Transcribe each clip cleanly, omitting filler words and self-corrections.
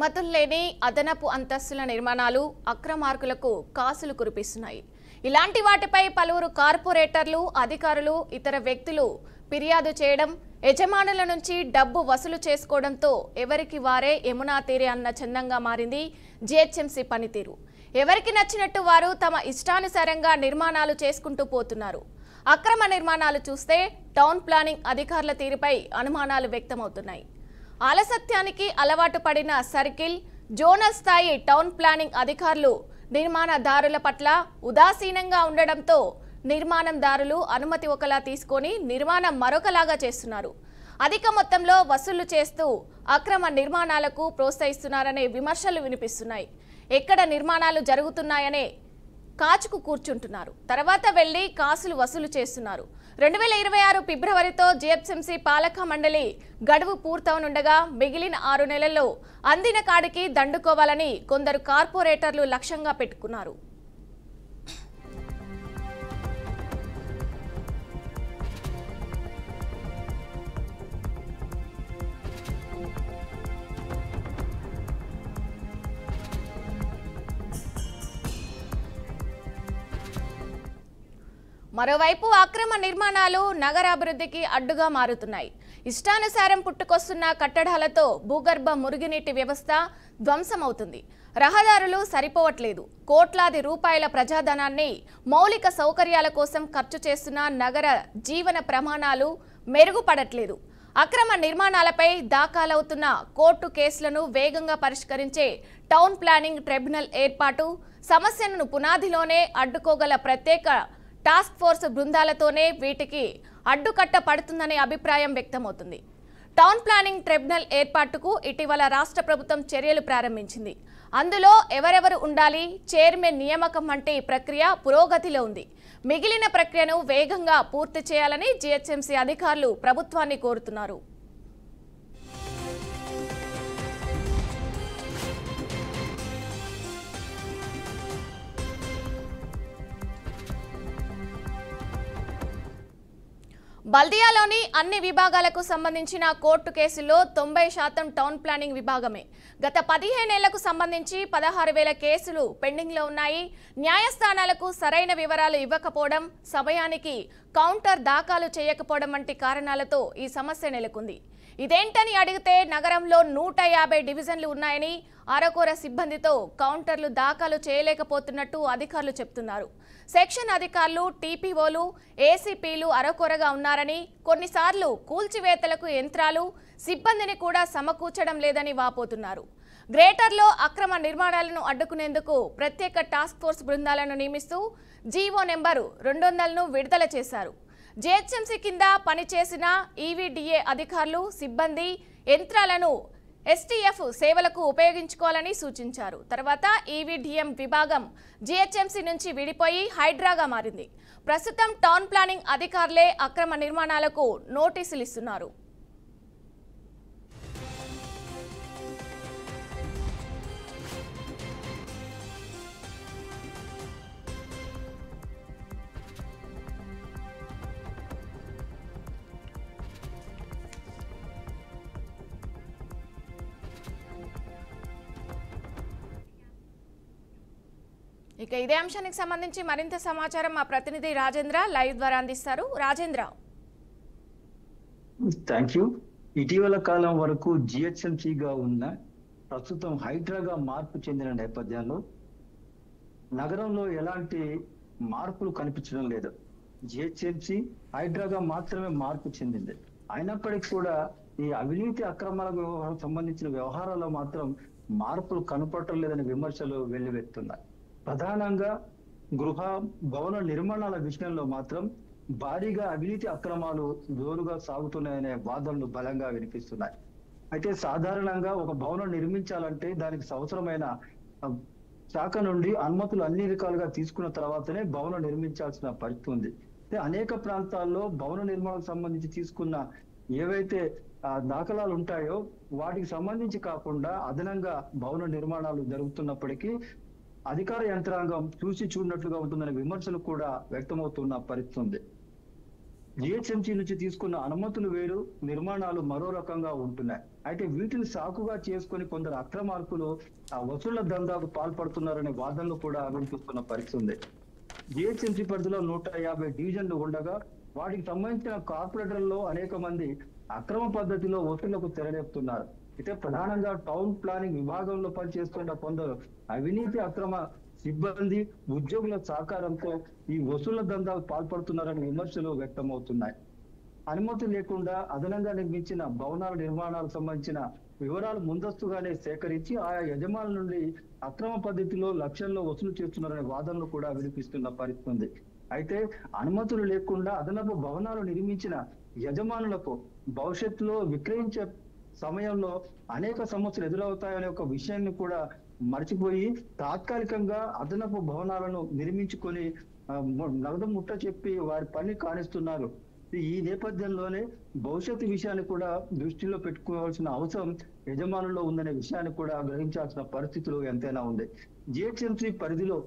అనుమతులు లేని అదనపు అంతస్తుల నిర్మాణాలు అక్రమార్కులకు కాసులు కురిపిస్తున్నాయి. ఇలాంటి వాటిపై పలువురు కార్పొరేటర్లు, అధికారులు, ఇతర వ్యక్తులు ఫిర్యాదు చేయడం, యజమానుల నుంచి డబ్బు వసూలు చేసుకోవడంతో ఎవరికి వారే యమునా తీరే అన్న చందంగా మారింది జీహెచ్ఎంసీ పనితీరు. ఎవరికి నచ్చినట్టు వారు తమ ఇష్టానుసారంగా నిర్మాణాలు చేసుకుంటూ పోతున్నారు. అక్రమ నిర్మాణాలు చూస్తే టౌన్ ప్లానింగ్ అధికారుల తీరుపై అనుమానాలు వ్యక్తమవుతున్నాయి. ఆలస్యానికి అలవాటు పడిన సర్కిల్, జోనల్ స్థాయి టౌన్ ప్లానింగ్ అధికారులు నిర్మాణదారుల పట్ల ఉదాసీనంగా ఉండడంతో నిర్మాణందారులు అనుమతి ఒకలా తీసుకొని నిర్మాణం మరొకలాగా చేస్తున్నారు. అధిక మొత్తంలో వసూలు చేస్తూ అక్రమ నిర్మాణాలకు ప్రోత్సహిస్తున్నారనే విమర్శలు వినిపిస్తున్నాయి. ఎక్కడ నిర్మాణాలు జరుగుతున్నాయనే కాచుకు కూర్చుంటున్నారు. తర్వాత వెళ్లి కాసులు వసూలు చేస్తున్నారు. 2026 ఫిబ్రవరితో జీహెచ్ఎంసీ పాలక మండలి గడువు పూర్తవనుండగా మిగిలిన 6 నెలల్లో అందిన కాడికి దండుకోవాలని కొందరు కార్పొరేటర్లు లక్ష్యంగా పెట్టుకున్నారు. మరోవైపు అక్రమ నిర్మాణాలు నగరాభివృద్ధికి అడ్డుగా మారుతున్నాయి. ఇష్టానుసారం పుట్టుకొస్తున్న కట్టడాలతో భూగర్భ మురుగునీటి వ్యవస్థ ధ్వంసమవుతుంది. రహదారులు సరిపోవట్లేదు. కోట్లాది రూపాయల ప్రజాధనాన్ని మౌలిక సౌకర్యాల కోసం ఖర్చు చేస్తున్న నగర జీవన ప్రమాణాలు మెరుగుపడట్లేదు. అక్రమ నిర్మాణాలపై దాఖలవుతున్న కోర్టు కేసులను వేగంగా పరిష్కరించే టౌన్ ప్లానింగ్ ట్రిబ్యునల్ ఏర్పాటు, సమస్యను పునాదిలోనే అడ్డుకోగల ప్రత్యేక టాస్క్ ఫోర్స్ బృందాలతోనే వీటికి అడ్డుకట్ట పడుతుందనే అభిప్రాయం వ్యక్తమవుతుంది. టౌన్ ప్లానింగ్ ట్రిబ్యునల్ ఏర్పాటుకు ఇటీవల రాష్ట్ర ప్రభుత్వం చర్యలు ప్రారంభించింది. అందులో ఎవరెవరు ఉండాలి, చైర్మన్ నియామకం వంటి ప్రక్రియ పురోగతిలో ఉంది. మిగిలిన ప్రక్రియను వేగంగా పూర్తి చేయాలని జీహెచ్ఎంసీ అధికారులు ప్రభుత్వాన్ని కోరుతున్నారు. బల్దియాలోని అన్ని విభాగాలకు సంబంధించిన కోర్టు కేసుల్లో 90% టౌన్ ప్లానింగ్ విభాగమే. గత 15 ఏళ్లకు సంబంధించి 16,000 కేసులు పెండింగ్లో ఉన్నాయి. న్యాయస్థానాలకు సరైన వివరాలు ఇవ్వకపోవడం, సమయానికి కౌంటర్ దాఖలు చేయకపోవడం వంటి కారణాలతో ఈ సమస్య నెలకొంది. ఇదేంటని అడిగితే నగరంలో 150 డివిజన్లు ఉన్నాయని, అరకొర సిబ్బందితో కౌంటర్లు దాఖలు చేయలేకపోతున్నట్టు అధికారులు చెప్తున్నారు. సెక్షన్ అధికారులు, టీపీఓలు, ఏసీపీలు అరకొరగా ఉన్నారని, కొన్నిసార్లు కూల్చివేతలకు యంత్రాలు, సిబ్బందిని కూడా సమకూర్చడం లేదని వాపోతున్నారు. గ్రేటర్లో అక్రమ నిర్మాణాలను అడ్డుకునేందుకు ప్రత్యేక టాస్క్ ఫోర్స్ బృందాలను నియమిస్తూ జీవో నెంబరు 200ను విడుదల చేశారు. జీహెచ్ఎంసీ కింద పనిచేసిన ఈవీడీఏ అధికారులు, సిబ్బంది యంత్రాలను ఎస్టీఎఫ్ సేవలకు ఉపయోగించుకోవాలని సూచించారు. తర్వాత ఈవీడీఎం విభాగం జీహెచ్ఎంసీ నుంచి విడిపోయి హైడ్రాగా మారింది. ప్రస్తుతం టౌన్ ప్లానింగ్ అధికారులే అక్రమ నిర్మాణాలకు నోటీసులు ఇస్తున్నారు. ఇక ఇదే అంశానికి సంబంధించి మరింత సమాచారం మా ప్రతినిధి రాజేంద్ర లైవ్ ద్వారా అందిస్తారు. రాజేంద్ర. Thank you. ఇటీవల కాలం వరకు జిహెచ్ఎంసీగా ఉన్న ప్రస్తుతం హైడ్రాగా మార్పు చెందిన నేపథ్యంలో నగరంలో ఎలాంటి మార్పులు కనిపించడం లేదు. జిహెచ్ఎంసీ హైడ్రాగా మాత్రమే మార్పు చెందింది. అయినప్పటికీ కూడా ఈ అవినీతి అక్రమాలకు సంబంధించిన వ్యవహారాల్లో మాత్రం మార్పులు కనపడటం లేదని విమర్శలు వెల్లువెత్తున్నాయి. ప్రధానంగా గృహ భవన నిర్మాణాల విషయంలో మాత్రం భారీగా అవినీతి అక్రమాలు జోరుగా సాగుతున్నాయనే వాదనలు బలంగా వినిపిస్తున్నాయి. అయితే సాధారణంగా ఒక భవనం నిర్మించాలంటే దానికి అవసరమైన శాఖ నుండి అనుమతులు అన్ని రకాలుగా తీసుకున్న తర్వాతనే భవనం నిర్మించాల్సిన పరిస్థితి ఉంది. అనేక ప్రాంతాల్లో భవన నిర్మాణాలకు సంబంధించి తీసుకున్న ఏవైతే దాఖలాలు ఉంటాయో వాటికి సంబంధించి కాకుండా అదనంగా భవన నిర్మాణాలు జరుగుతున్నప్పటికీ అధికార యంత్రాంగం చూసి చూడనట్లుగా ఉంటుందనే విమర్శలు కూడా వ్యక్తమవుతున్న పరిస్థితి ఉంది. జిహెచ్ఎంసీ నుంచి తీసుకున్న అనుమతులు వేరు, నిర్మాణాలు మరో రకంగా ఉంటున్నాయి. అయితే వీటిని సాకుగా చేసుకొని కొందరు అక్రమార్కులు ఆ వసూళ్ల దందాకు పాల్పడుతున్నారనే వాదనలు కూడా వినిపిస్తున్న పరిస్థితి ఉంది. జిహెచ్ఎంసీ పరిధిలో 150 డివిజన్లు ఉండగా వాటికి సంబంధించిన కార్పొరేటర్లలో అనేక మంది అక్రమ పద్ధతిలో వసూళ్లకు తెరలేపుతున్నారు. అయితే ప్రధానంగా టౌన్ ప్లానింగ్ విభాగంలో పనిచేస్తున్న కొందరు అవినీతి అక్రమ సిబ్బంది, ఉద్యోగుల సహకారంతో ఈ వసూళ్ల దందాకు పాల్పడుతున్నారని విమర్శలు వ్యక్తమవుతున్నాయి. అనుమతి లేకుండా అదనంగా నిర్మించిన భవనాల నిర్మాణాలకు సంబంధించిన వివరాలు ముందస్తుగానే సేకరించి ఆయా యజమానుల నుండి అక్రమ పద్ధతిలో లక్షల్లో వసూలు చేస్తున్నారనే వాదనలు కూడా వినిపిస్తున్న పరిస్థితి ఉంది. అయితే అనుమతులు లేకుండా అదనపు భవనాలు నిర్మించిన యజమానులకు భవిష్యత్తులో విక్రయించే సమయంలో అనేక సమస్యలు ఎదురవుతాయనే ఒక విషయాన్ని కూడా మర్చిపోయి తాత్కాలికంగా అదనపు భవనాలను నిర్మించుకొని నగదు ముట్ట చెప్పి వారి పని కానిస్తున్నారు. ఈ నేపథ్యంలోనే భవిష్యత్తు విషయాన్ని కూడా దృష్టిలో పెట్టుకోవాల్సిన అవసరం యజమానుల్లో ఉందనే విషయాన్ని కూడా గ్రహించాల్సిన పరిస్థితులు ఎంతైనా ఉంది. జిహెచ్ఎంసీ పరిధిలో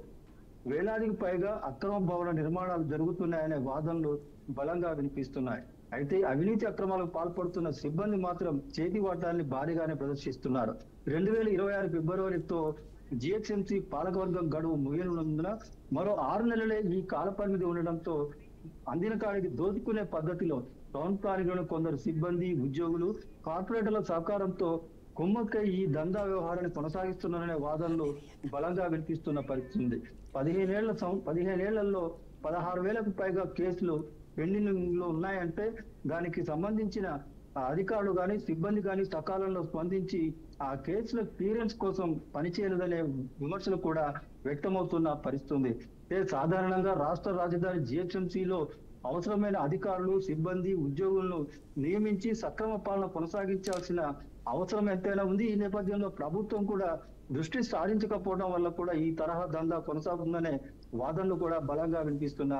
వేలాదికి పైగా అక్రమ భవన నిర్మాణాలు జరుగుతున్నాయనే వాదనలు బలంగా వినిపిస్తున్నాయి. అయితే అవినీతి అక్రమాలకు పాల్పడుతున్న సిబ్బంది మాత్రం చేతి వాటాన్ని భారీగానే ప్రదర్శిస్తున్నారు. 2026 ఫిబ్రవరితో జిహెచ్ఎంసీ పాలకవర్గం గడువు ముగియనున్నందున మరో 6 నెలలే ఈ కాల పరిమితి ఉండడంతో అందిన కాడికి దోచుకునే పద్ధతిలో టౌన్ ప్లానింగ్లోని కొందరు సిబ్బంది, ఉద్యోగులు కార్పొరేటర్ల సహకారంతో కుమ్మక్కై ఈ దందా వ్యవహారాన్ని కొనసాగిస్తున్నారనే వాదనలు బలంగా వినిపిస్తున్న పరిస్థితి ఉంది. 15 ఏళ్లలో 16,000కు పైగా కేసులు పెండింగ్ లో ఉన్నాయంటే దానికి సంబంధించిన అధికారులు కానీ సిబ్బంది కానీ సకాలంలో స్పందించి ఆ కేసుల క్లియరెన్స్ కోసం పనిచేయలేదనే విమర్శలు కూడా వ్యక్తమవుతున్న పరిస్థితి ఉంది. సాధారణంగా రాష్ట్ర రాజధాని జిహెచ్ఎంసీలో అవసరమైన అధికారులు, సిబ్బంది, ఉద్యోగులను నియమించి సక్రమ పాలన కొనసాగించాల్సిన అవసరం ఎంతైనా ఉంది. ఈ నేపథ్యంలో ప్రభుత్వం కూడా దృష్టి సారించకపోవడం వల్ల కూడా ఈ తరహా దందా కొనసాగుతుందనే వాదనలు కూడా బలంగా వినిపిస్తున్న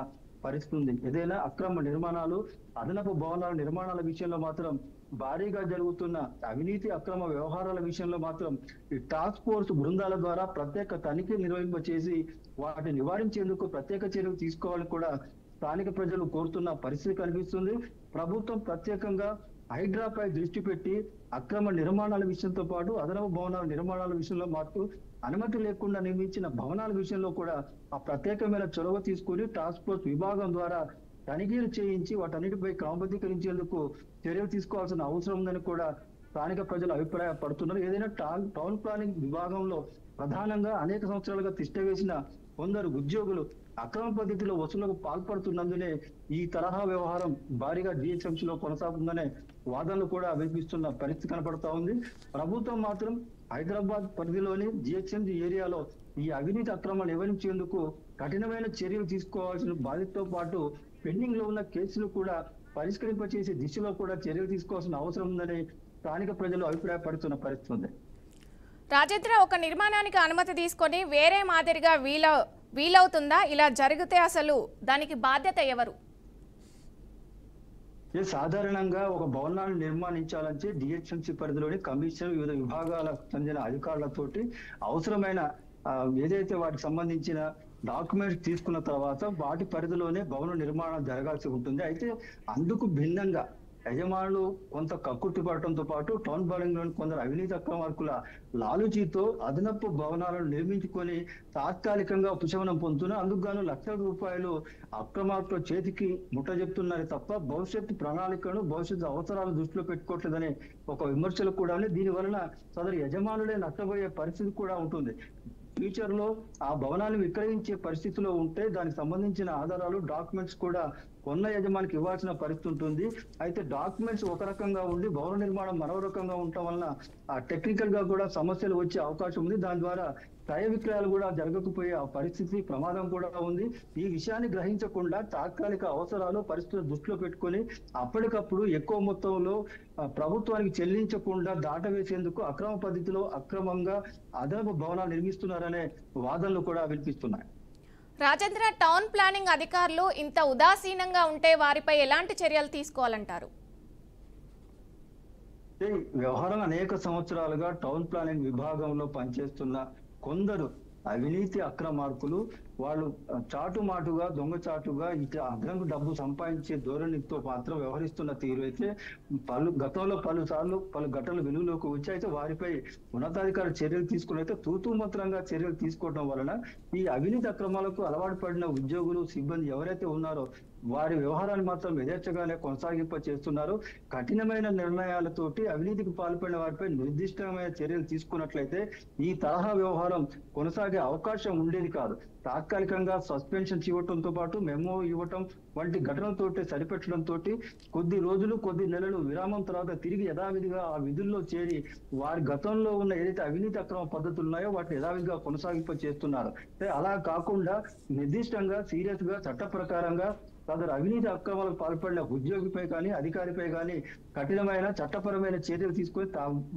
పరిస్థితి ఉంది. ఏదైనా అక్రమ నిర్మాణాలు, అదనపు భవనాల నిర్మాణాల విషయంలో మాత్రం భారీగా జరుగుతున్న అవినీతి అక్రమ వ్యవహారాల విషయంలో మాత్రం ఈ టాస్క్ ఫోర్స్ బృందాల ద్వారా ప్రత్యేక తనిఖీ నిర్వహింపచేసి వాటిని నివారించేందుకు ప్రత్యేక చర్యలు తీసుకోవాలని కూడా స్థానిక ప్రజలు కోరుతున్న పరిస్థితి కనిపిస్తుంది. ప్రభుత్వం ప్రత్యేకంగా హైడ్రాపై దృష్టి పెట్టి అక్రమ నిర్మాణాల విషయంతో పాటు అదనపు భవనాల నిర్మాణాల విషయంలో మాత్రం అనుమతి లేకుండా నిర్మించిన భవనాల విషయంలో కూడా ఆ ప్రత్యేకమైన చొరవ తీసుకుని టాస్క్ ఫోర్స్ విభాగం ద్వారా తనిఖీలు చేయించి వాటన్నిటిపై క్రమబద్ధీకరించేందుకు చర్యలు తీసుకోవాల్సిన అవసరం ఉందని కూడా స్థానిక ప్రజలు అభిప్రాయపడుతున్నారు. ఏదైనా టౌన్ ప్లానింగ్ విభాగంలో ప్రధానంగా అనేక సంవత్సరాలుగా తిష్టవేసిన కొందరు ఉద్యోగులు అక్రమ పద్ధతిలో వసూళ్లకు పాల్పడుతున్నందునే ఈ తరహా వ్యవహారం భారీగా జిహెచ్ఎంసీలో కొనసాగుతుందనే వాదనలు కూడా వినిపిస్తున్న పరిస్థితి కనపడతా ఉంది. ప్రభుత్వం మాత్రం హైదరాబాద్ పరిధిలోని జిహెచ్ఎంసీ ఏరియాలో ఈ అవినీతి అక్రమాలు నివారించేందుకు కఠినమైన చర్యలు తీసుకోవాల్సిన బాధ్యతతో పాటు పెండింగ్ లో ఉన్న కేసులు కూడా పరిష్కరింపచేసే దిశలో కూడా చర్యలు తీసుకోవాల్సిన అవసరం ఉందని స్థానిక ప్రజలు అభిప్రాయపడుతున్న పరిస్థితి ఉంది. రాజేంద్ర, ఒక నిర్మాణానికి అనుమతి తీసుకొని వేరే మాదిరిగా వీలవుతుందా? ఇలా జరిగితే అసలు దానికి బాధ్యత ఎవరు? సాధారణంగా ఒక భవనాన్ని నిర్మాణించాలంటే జిహెచ్ఎంసీ పరిధిలోని కమిషనర్, వివిధ విభాగాలకు చెందిన అధికారులతోటి అవసరమైన ఏదైతే వాటికి సంబంధించిన డాక్యుమెంట్స్ తీసుకున్న తర్వాత వాటి పరిధిలోనే భవన నిర్మాణం జరగాల్సి ఉంటుంది. అయితే అందుకు భిన్నంగా యజమానులు కొంత కక్కుర్తి పడటంతో పాటు టౌన్ ప్లానింగ్ లోని కొందరు అవినీతి అక్రమార్కుల లాలూచీతో అదనపు భవనాలను నిర్మించుకొని తాత్కాలికంగా ఉపశమనం పొందుతున్నారు. అందుకు గాను లక్షల రూపాయలు అక్రమార్కుల చేతికి ముట్టజెప్తున్నారే తప్ప భవిష్యత్తు ప్రణాళికను, భవిష్యత్తు అవసరాలు దృష్టిలో పెట్టుకోవట్లేదనే ఒక విమర్శలు కూడా ఉన్నాయి. దీని వలన సదరు యజమానులే నష్టపోయే పరిస్థితి కూడా ఉంటుంది. ఫ్యూచర్ లో ఆ భవనాన్ని విక్రయించే పరిస్థితిలో ఉంటే దానికి సంబంధించిన ఆధారాలు, డాక్యుమెంట్స్ కూడా కొన్న యజమానికి ఇవ్వాల్సిన పరిస్థితి ఉంటుంది. అయితే డాక్యుమెంట్స్ ఒక రకంగా ఉండి భవన నిర్మాణం మరో రకంగా ఉండటం వలన ఆ టెక్నికల్ గా కూడా సమస్యలు వచ్చే అవకాశం ఉంది. దాని ద్వారా క్రయ విక్రయాలు కూడా జరగకపోయే ఆ పరిస్థితి, ప్రమాదం కూడా ఉంది. ఈ విషయాన్ని గ్రహించకుండా తాత్కాలిక అవసరాలు, పరిస్థితులు దృష్టిలో పెట్టుకొని అప్పటికప్పుడు ఎక్కువ మొత్తంలో ప్రభుత్వానికి చెల్లించకుండా దాటవేసేందుకు అక్రమ పద్ధతిలో అక్రమంగా అదనపు భవనాలు నిర్మిస్తున్నారనే వాదనలు కూడా వినిపిస్తున్నాయి. రాజేంద్ర, టౌన్ ప్లానింగ్ అధికారులు ఇంత ఉదాసీనంగా ఉంటే వారిపై ఎలాంటి చర్యలు తీసుకోవాలంటారు? వ్యవహారం అనేక సంవత్సరాలుగా టౌన్ ప్లానింగ్ విభాగంలో పనిచేస్తున్న కొందరు అవినీతి అక్రమార్కులు వాళ్ళు చాటుమాటుగా దొంగచాటుగా ఇటు అదనంగా డబ్బు సంపాదించే ధోరణితో మాత్రం వ్యవహరిస్తున్న తీరు అయితే గతంలో పలు ఘటనలు వెలుగులోకి వచ్చి అయితే వారిపై ఉన్నతాధికారులు చర్యలు తీసుకుని అయితే తూతూ మంత్రంగా చర్యలు తీసుకోవడం వలన ఈ అవినీతి అక్రమాలకు అలవాటు పడిన ఉద్యోగులు సిబ్బంది ఎవరైతే ఉన్నారో వారి వ్యవహారాన్ని మాత్రం యథేచ్ఛగానే కొనసాగింప చేస్తున్నారు. కఠినమైన నిర్ణయాలతోటి అవినీతికి పాల్పడిన వారిపై నిర్దిష్టమైన చర్యలు తీసుకున్నట్లయితే ఈ తరహా వ్యవహారం కొనసాగే అవకాశం ఉండేది కాదు. తాత్కాలికంగా సస్పెన్షన్ ఇవ్వటంతో పాటు మెమో ఇవ్వటం వంటి ఘటనలతోటి సరిపెట్టడంతో కొద్ది రోజులు కొద్ది నెలలు విరామం తర్వాత తిరిగి యథావిధిగా ఆ విధుల్లో చేరి వారి గతంలో ఉన్న ఏదైతే అవినీతి అక్రమ పద్ధతులు ఉన్నాయో వాటిని యథావిధిగా కొనసాగింప చేస్తున్నారు. అలా కాకుండా నిర్దిష్టంగా సీరియస్ గా చట్ట ప్రకారంగా సదరు అవినీతి అక్రమాలకు పాల్పడిన ఉద్యోగిపై కానీ అధికారిపై కానీ కఠినమైన చట్టపరమైన చర్యలు తీసుకొని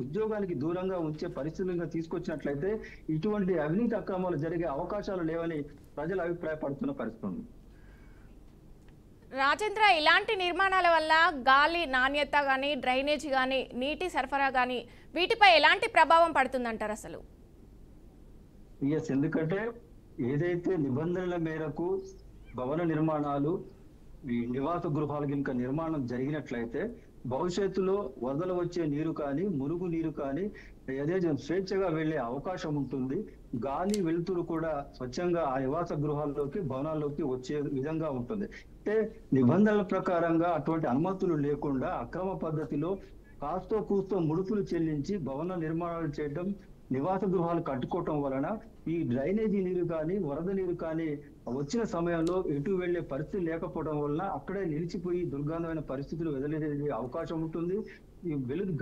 ఉద్యోగానికి దూరంగా ఉంచే పరిస్థితులుగా తీసుకొచ్చినట్లయితే ఇటువంటి అవినీతి అక్రమాలు జరిగే అవకాశాలు లేవని ప్రజలు అభిప్రాయపడుతున్న పరిస్థితి. రాజేంద్ర, ఇలాంటి నిర్మాణాల వల్ల గాలి నాణ్యత కానీ డ్రైనేజ్ కానీ నీటి సరఫరా కానీ వీటిపై ఎలాంటి ప్రభావం పడుతుందంటారు అసలు? ఎందుకంటే ఏదైతే నిబంధనల మేరకు భవన నిర్మాణాలు ఈ నివాస గృహాలు కనుక నిర్మాణం జరిగినట్లయితే భవిష్యత్తులో వరదలు వచ్చే నీరు కానీ మురుగు నీరు కానీ ఏదైతే స్వేచ్ఛగా వెళ్లే అవకాశం ఉంటుంది. గాలి వెలుతురు కూడా స్వచ్ఛంగా ఆ నివాస గృహాల్లోకి భవనాల్లోకి వచ్చే విధంగా ఉంటుంది. అంటే నిబంధనల ప్రకారంగా అటువంటి అనుమతులు లేకుండా అక్రమ పద్ధతిలో కాస్తో కూస్తో ముడుపులు చెల్లించి భవన నిర్మాణాలు చేయడం, నివాస గృహాలు కట్టుకోవటం వలన ఈ డ్రైనేజీ నీరు కానీ వరద నీరు కానీ వచ్చిన సమయంలో ఎటు వెళ్లే పరిస్థితి లేకపోవడం వలన అక్కడే నిలిచిపోయి దుర్గంధమైన పరిస్థితులు వెదలే అవకాశం ఉంటుంది. ఈ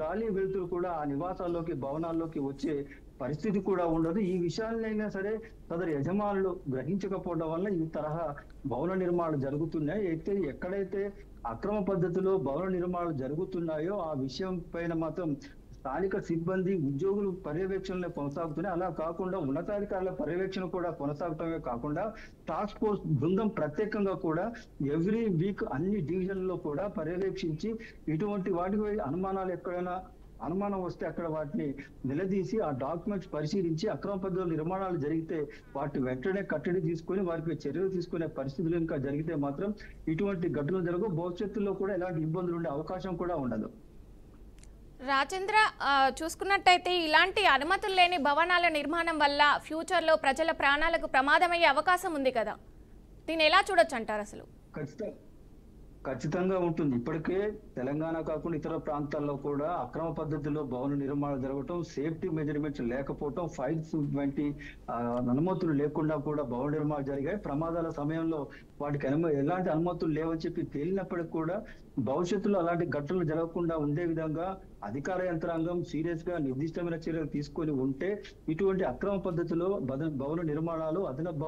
గాలి వెలుతురు కూడా ఆ నివాసాల్లోకి భవనాల్లోకి వచ్చే పరిస్థితి కూడా ఉండదు. ఈ విషయాలైనా సరే సదరు యజమానులు గ్రహించకపోవడం వల్ల ఈ తరహా భవన నిర్మాణాలు జరుగుతున్నాయి. అయితే ఎక్కడైతే అక్రమ పద్ధతిలో భవన నిర్మాణాలు జరుగుతున్నాయో ఆ విషయం పైన మాత్రం స్థానిక సిబ్బంది ఉద్యోగులు పర్యవేక్షణలో కొనసాగుతున్నాయి. అలా కాకుండా ఉన్నతాధికారుల పర్యవేక్షణ కూడా కొనసాగటమే కాకుండా టాస్క్ ఫోర్స్ బృందం ప్రత్యేకంగా కూడా ఎవ్రీ వీక్ అన్ని డివిజన్లలో కూడా పర్యవేక్షించి ఇటువంటి వాటిపై ఎక్కడైనా అనుమానం వస్తే అక్కడ వాటిని నిలదీసి ఆ డాక్యుమెంట్స్ పరిశీలించి అక్రమ పద్ధతుల నిర్మాణాలు జరిగితే వాటి వెంటనే కట్టడి తీసుకొని వారిపై చర్యలు తీసుకునే పరిస్థితులు ఇంకా జరిగితే మాత్రం ఇటువంటి ఘటనలు జరగవు. భవిష్యత్తులో కూడా ఎలాంటి ఇబ్బందులు ఉండే అవకాశం కూడా ఉండదు. రాజేంద్ర, చూసుకున్నట్టయితే ఇలాంటి అనుమతులు లేని భవనాల నిర్మాణం వల్ల ఫ్యూచర్లో ప్రజల ప్రాణాలకు ప్రమాదమయ్యే అవకాశం ఉంది కదా, దీన్ని ఎలా చూడొచ్చు అంటారు అసలు? ఖచ్చితంగా ఉంటుంది. ఇప్పటికే తెలంగాణ కాకుండా ఇతర ప్రాంతాల్లో కూడా అక్రమ పద్ధతిలో భవన నిర్మాణాలు జరగటం, సేఫ్టీ మెజర్మెంట్స్ లేకపోవటం, ఫైల్స్ వంటి అనుమతులు లేకుండా కూడా భవన నిర్మాణాలు జరిగాయి. ప్రమాదాల సమయంలో వాటికి ఎలాంటి అనుమతులు లేవని చెప్పి తేలినప్పటికీ కూడా భవిష్యత్తులో అలాంటి ఘటనలు జరగకుండా ఉండే విధంగా అధికార యంత్రాంగం సీరియస్ గా నిర్దిష్టమైన చర్యలు తీసుకొని ఉంటే ఇటువంటి అక్రమ పద్ధతిలో భవన నిర్మాణాలు అదనపు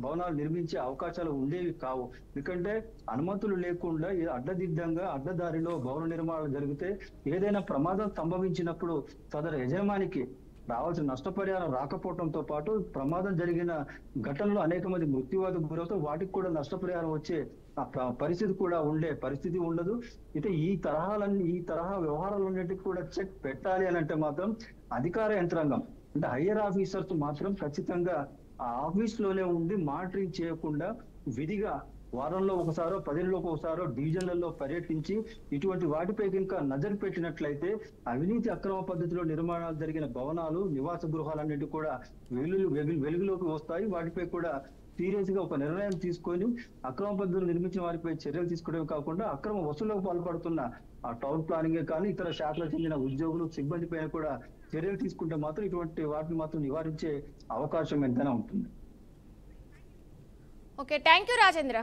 భవనాలు నిర్మించే అవకాశాలు ఉండేవి కావు. ఎందుకంటే అనుమతులు లేకుండా అడ్డదిడ్డంగా అడ్డదారిలో భవన నిర్మాణాలు జరిగితే ఏదైనా ప్రమాదం సంభవించినప్పుడు సదరు యజమానికి రావాల్సిన నష్టపరిహారం రాకపోవడంతో పాటు ప్రమాదం జరిగిన ఘటనలో అనేక మంది మృత్యువాదకు గురవుతారు. వాటికి కూడా నష్టపరిహారం వచ్చే పరిస్థితి కూడా పరిస్థితి ఉండదు. అయితే ఈ తరహా వ్యవహారాలన్నిటికీ కూడా చెక్ పెట్టాలి అని అంటే మాత్రం అధికార యంత్రాంగం అంటే హయ్యర్ ఆఫీసర్స్ మాత్రం ఖచ్చితంగా ఆ ఆఫీస్ లోనే ఉండి మానిటరింగ్ చేయకుండా విధిగా వారంలో ఒకసారో 10 రోజులకు ఒకసారో డివిజన్లలో పర్యటించి ఇటువంటి వాటిపై కనుక నజరు పెట్టినట్లయితే అవినీతి అక్రమ పద్ధతిలో నిర్మాణాలు జరిగిన భవనాలు నివాస గృహాలన్నిటి కూడా వెలుగులోకి వస్తాయి. వాటిపై కూడా సీరియస్ గా ఒక నిర్ణయం తీసుకొని అక్రమ పద్ధతులు నిర్మించిన వారిపై చర్యలు తీసుకోవడమే కాకుండా అక్రమ వసూళ్లకు పాల్పడుతున్న ఆ టౌన్ ప్లానింగ్ కానీ ఇతర శాఖలకు చెందిన ఉద్యోగులు సిబ్బంది పైన కూడా చర్యలు తీసుకుంటే మాత్రం ఇటువంటి వాటిని మాత్రం నివారించే అవకాశం ఎంతైనా ఉంటుంది. Okay, thank you Rajendra.